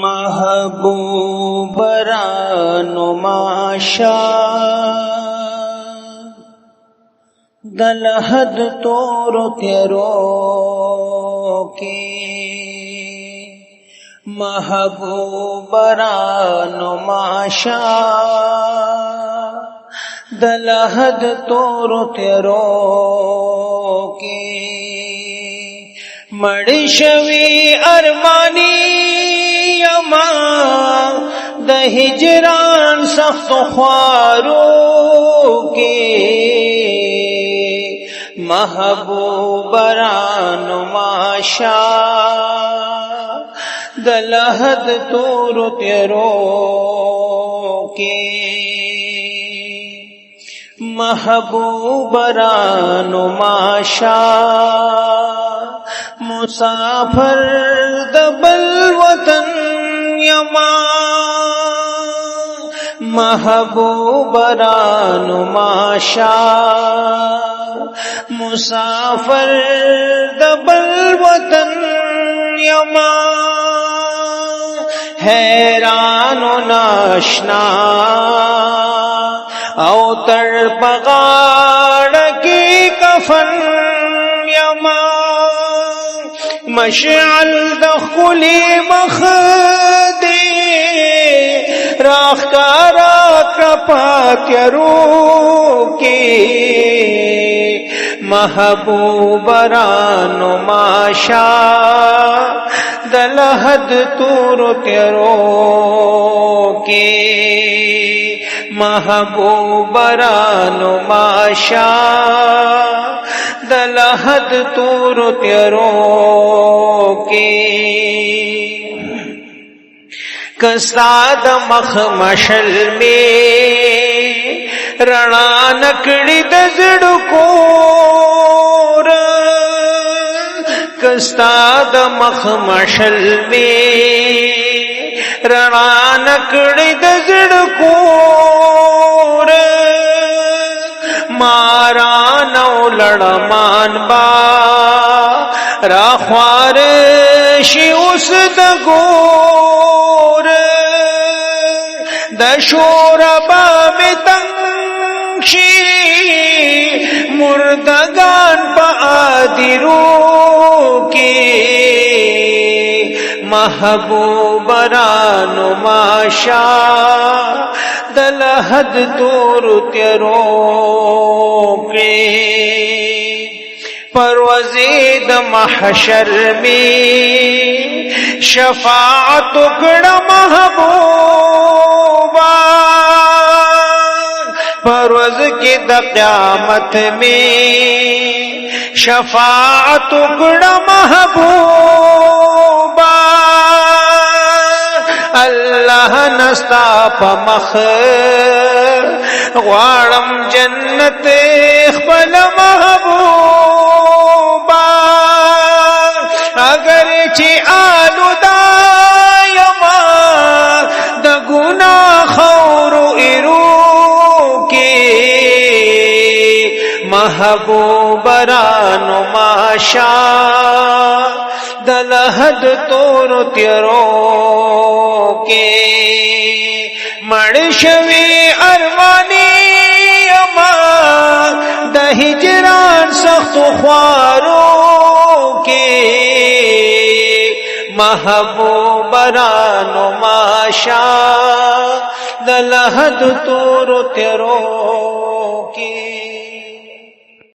महबूबरा नुमाशा दलहद तोर तेरो के महबूबरा नुमाशा दलहद तोर तेरो के मड़शवी अरमानी यमा द हिजरान सख्त ख्वारो के महबूबरा नुमाशा दलहद तोर तेरो के महबूबरा नुमाशा मुसाफिर दबल वतन यमा महबूबरा नुमाशा मुसाफिर दबल वतन यमा हैरान नाशना औतर पगाड़ की कफन यमा मशअल दखुली मखदे राखकारा कृपा करो के महबूबरा नुमाशा दलहद तोर तेरो के महबूबरा नुमाशा दलहद तोर तेरो के कसाद मखमशल में रणा नकड़ी दजड़को कसाद मखमशल में रणा नकड़ी दजड़को मारा नौ लड़मान बा राख्वार शि उस दगोर दशोरबा में तंक्षी मुर्दगान पा आदिरो के महबूबरा नुमाशा दलहद तोर तेरो के परवज़ेद महशर में शफाअत टुकड़ा महबूबा परवज़ के द क़यामत में शफाअत टुकड़ा महबूबा अल्लाह नस्ताप मख वाड़म जन्नत खपल महबूबा अगर ची आलुदायमा द गुनाह खौरु इरू के महबूबरा नुमाशा दलहद तोर तेरो के मड़शवी अरमानी यमा द हिजरान सख्त ख्वारो के महबूबरा नुमाशा दलहद तोर तेरो